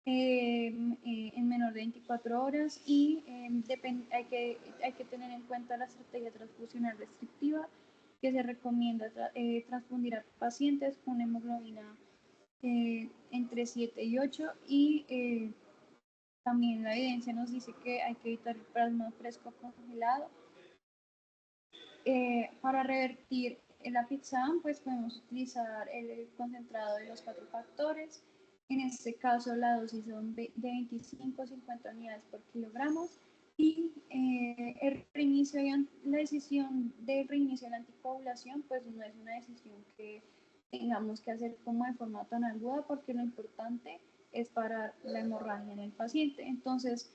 en menor de 24 horas y hay que tener en cuenta la estrategia transfusional restrictiva que se recomienda transfundir a pacientes con hemoglobina entre 7 y 8 y también la evidencia nos dice que hay que evitar el plasma fresco congelado. Para revertir el apixaban, pues podemos utilizar el concentrado de los 4 factores. En este caso, la dosis son de 25 a 50 unidades por kilogramo. Y el reinicio la decisión de reinicio de la anticoagulación, pues no es una decisión que tengamos que hacer como de forma tan aguda, porque lo importante es parar la hemorragia en el paciente. Entonces,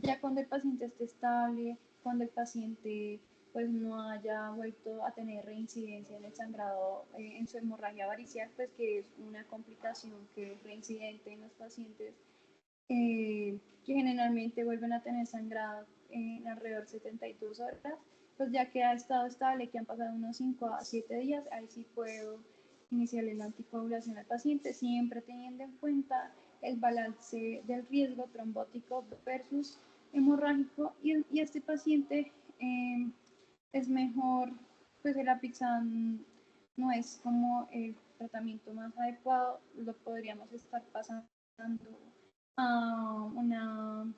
ya cuando el paciente esté estable, cuando el paciente pues no haya vuelto a tener reincidencia en el sangrado, en su hemorragia varicial, pues que es una complicación que es reincidente en los pacientes que generalmente vuelven a tener sangrado en alrededor de 72 horas, pues ya que ha estado estable, que han pasado unos 5 a 7 días, ahí sí puedo iniciarle la anticoagulación al paciente, siempre teniendo en cuenta el balance del riesgo trombótico versus hemorrágico, y este paciente es mejor, pues el apixaban no es como el tratamiento más adecuado, lo podríamos estar pasando a una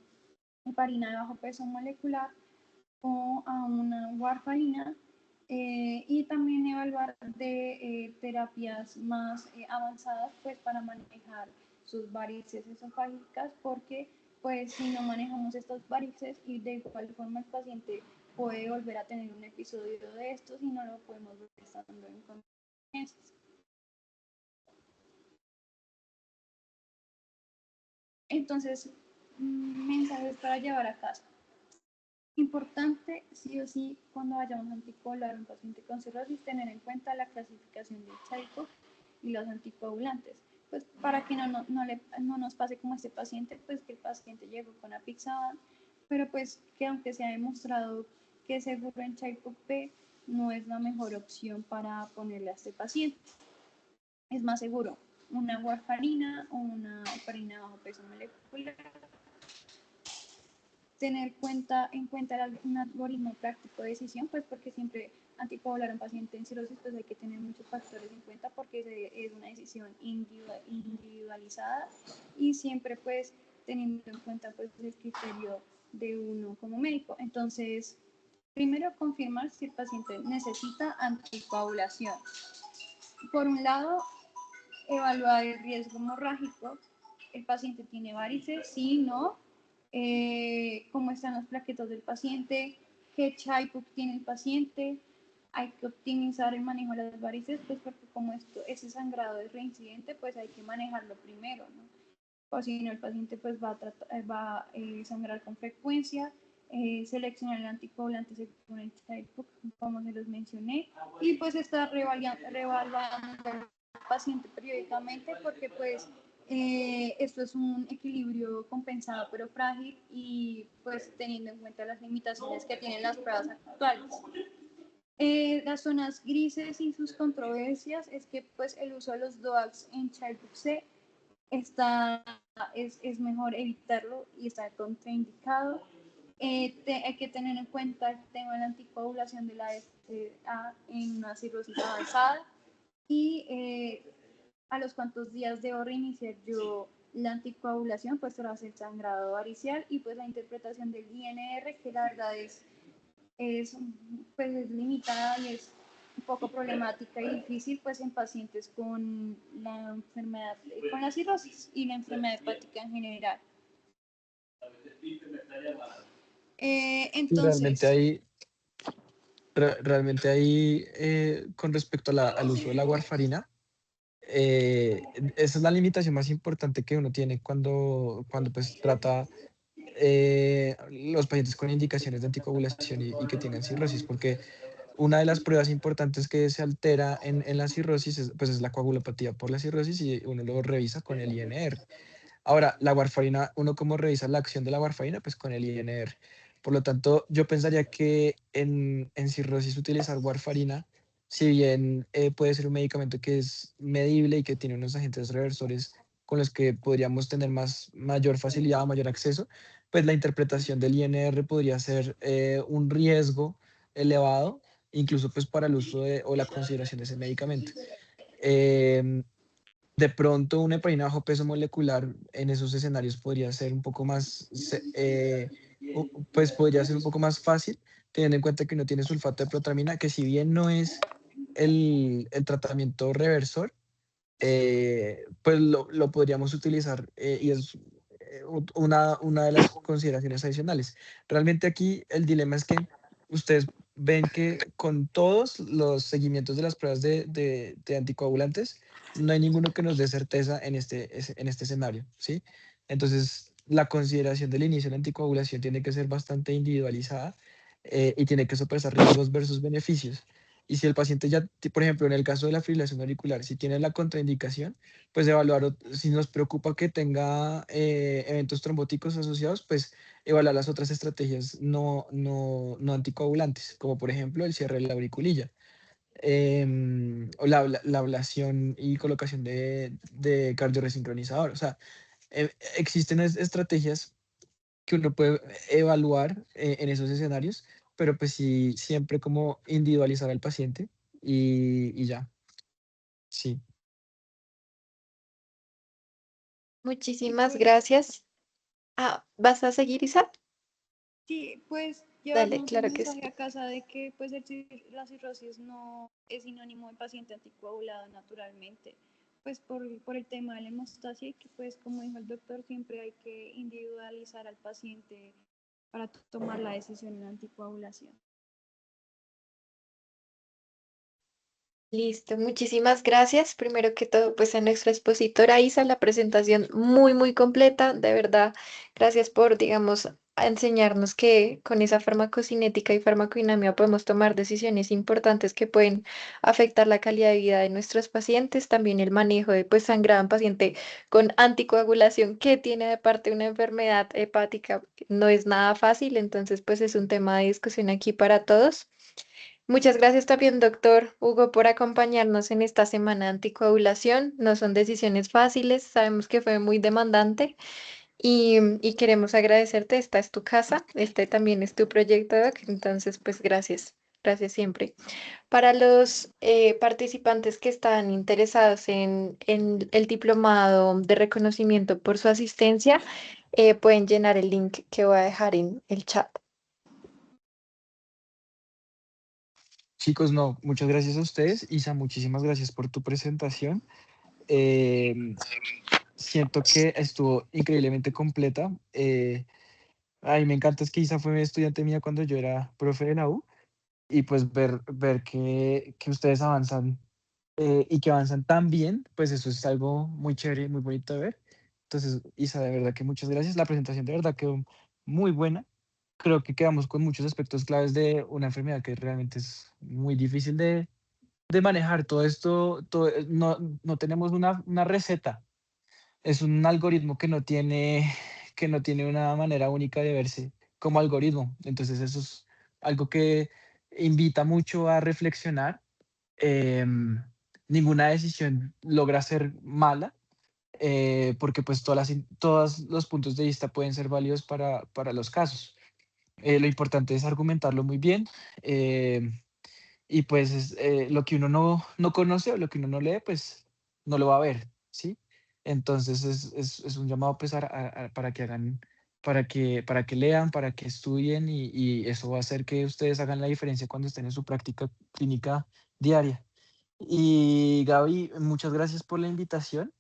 heparina de bajo peso molecular o a una warfarina, y también evaluar de terapias más avanzadas pues para manejar sus varices esofágicas, porque pues si no manejamos estas varices y de igual forma el paciente puede volver a tener un episodio de estos y no lo podemos ver estando en contingencias. Entonces, mensajes para llevar a casa. Importante, sí o sí, cuando vayamos a anticoagular a un paciente con cirrosis, tener en cuenta la clasificación del Child-Pugh y los anticoagulantes. Pues para que no nos pase como este paciente, pues que el paciente llegó con apixaban, pero pues que aunque se ha demostrado que seguro en Child-Pugh B no es la mejor opción para ponerle a este paciente. Es más seguro una warfarina o una heparina bajo peso molecular. Tener en cuenta un algoritmo práctico de decisión, pues porque siempre anticoagular a un paciente en cirrosis, pues hay que tener muchos factores en cuenta porque es una decisión individualizada y siempre pues teniendo en cuenta pues el criterio de uno como médico. Entonces, primero confirmar si el paciente necesita anticoagulación. Por un lado, evaluar el riesgo hemorrágico. El paciente tiene varices, sí, no, cómo están las plaquetas del paciente, qué Child-Pugh tiene el paciente. Hay que optimizar el manejo de las varices, pues porque como ese sangrado es reincidente, pues hay que manejarlo primero, ¿no? O si no, el paciente pues va a sangrar con frecuencia, seleccionar el anticoagulante según el Child-Pugh, como se los mencioné, y pues estar reevaluando el paciente periódicamente, porque pues esto es un equilibrio compensado pero frágil, y pues teniendo en cuenta las limitaciones que tienen las pruebas actuales. Las zonas grises y sus controversias es que pues el uso de los DOACs en Child-Pugh C es mejor evitarlo y está contraindicado. Hay que tener en cuenta el tema de la anticoagulación de la FDA en una cirrosis avanzada, y a los cuantos días debo reiniciar yo la anticoagulación, pues tras el sangrado varicial, y pues la interpretación del INR, que la verdad pues es limitada y es un poco problemática y difícil pues en pacientes con la enfermedad, con la cirrosis y la enfermedad hepática en general. Y realmente Entonces, hay, realmente hay con respecto a al uso de la warfarina, esa es la limitación más importante que uno tiene cuando pues trata los pacientes con indicaciones de anticoagulación y que tienen cirrosis, porque una de las pruebas importantes que se altera en la cirrosis pues es la coagulopatía por la cirrosis, y uno lo revisa con el INR. Ahora, la warfarina, uno cómo revisa la acción de la warfarina, pues con el INR. Por lo tanto, yo pensaría que en cirrosis utilizar warfarina, si bien puede ser un medicamento que es medible y que tiene unos agentes reversores con los que podríamos tener mayor facilidad o mayor acceso, pues la interpretación del INR podría ser un riesgo elevado, incluso pues para el uso o la consideración de ese medicamento. Em, de pronto una heparina bajo peso molecular en esos escenarios podría ser un poco más, pues podría ser un poco más fácil, teniendo en cuenta que uno tiene sulfato de protramina, que si bien no es el tratamiento reversor, pues lo podríamos utilizar, y es una de las consideraciones adicionales. Realmente aquí el dilema es que ustedes ven que con todos los seguimientos de las pruebas de anticoagulantes, no hay ninguno que nos dé certeza en este escenario, ¿sí? Entonces, la consideración del inicio de la anticoagulación tiene que ser bastante individualizada, y tiene que sopesar riesgos versus beneficios. Y si el paciente ya, por ejemplo, en el caso de la fibrilación auricular, si tiene la contraindicación, pues evaluar, si nos preocupa que tenga eventos trombóticos asociados, pues evaluar las otras estrategias no anticoagulantes, como por ejemplo el cierre de la auriculilla, o la ablación y colocación de cardioresincronizador. O sea, existen estrategias que uno puede evaluar en esos escenarios, pero pues sí, siempre como individualizar al paciente y ya, sí. Y Muchísimas pues gracias. Ah, ¿vas a seguir, Isa? sí, pues Dale, llevarnos el claro que sí. mensaje a casa de que pues la cirrosis no es sinónimo de paciente anticoagulado naturalmente, pues por el tema de la hemostasia y que pues como dijo el doctor, siempre hay que individualizar al paciente para tomar la decisión en la anticoagulación. Listo, muchísimas gracias. Primero que todo, pues a nuestra expositora Isa, la presentación muy, muy completa. De verdad, gracias por, digamos, a enseñarnos que con esa farmacocinética y farmacodinamia podemos tomar decisiones importantes que pueden afectar la calidad de vida de nuestros pacientes. También el manejo de, pues, sangrado en paciente con anticoagulación que tiene de parte una enfermedad hepática no es nada fácil. Entonces, pues es un tema de discusión aquí para todos. Muchas gracias también, doctor Hugo, por acompañarnos en esta semana de anticoagulación. No son decisiones fáciles, sabemos que fue muy demandante y queremos agradecerte. Esta es tu casa, este también es tu proyecto, Doc, entonces pues gracias, gracias siempre. Para los participantes que están interesados en el diplomado de reconocimiento por su asistencia, pueden llenar el link que voy a dejar en el chat. Chicos, no, muchas gracias a ustedes. Isa, muchísimas gracias por tu presentación. Eh, Siento que estuvo increíblemente completa. A mí me encanta, es que Isa fue estudiante mía cuando yo era profe de la U, y pues ver que ustedes avanzan, y que avanzan tan bien, pues eso es algo muy chévere y muy bonito de ver. Entonces, Isa, de verdad que muchas gracias. La presentación de verdad quedó muy buena. Creo que quedamos con muchos aspectos claves de una enfermedad que realmente es muy difícil de manejar. Todo esto, no tenemos una receta, es un algoritmo que no tiene una manera única de verse como algoritmo. Entonces eso es algo que invita mucho a reflexionar. Em, Ninguna decisión logra ser mala, porque pues todos los puntos de vista pueden ser válidos para los casos. Lo importante es argumentarlo muy bien. Y pues lo que uno no conoce o lo que uno no lee, pues no lo va a ver, ¿sí? Entonces es un llamado pues para que hagan, para que lean, para que estudien, y eso va a hacer que ustedes hagan la diferencia cuando estén en su práctica clínica diaria. Y Gaby, muchas gracias por la invitación.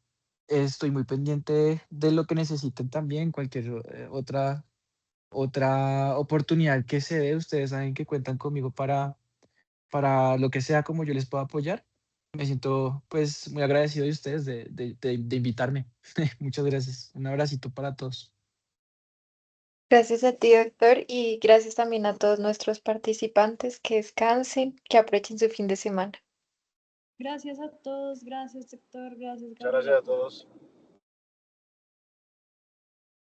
Estoy muy pendiente de lo que necesiten también, cualquier otra oportunidad que se dé. Ustedes saben que cuentan conmigo para lo que sea, como yo les pueda apoyar. Me siento pues muy agradecido de ustedes de invitarme. Muchas gracias. Un abracito para todos. Gracias a ti, doctor, y gracias también a todos nuestros participantes. Que descansen, que aprovechen su fin de semana. Gracias a todos, gracias doctor, gracias Muchas gracias Gabriela. a todos.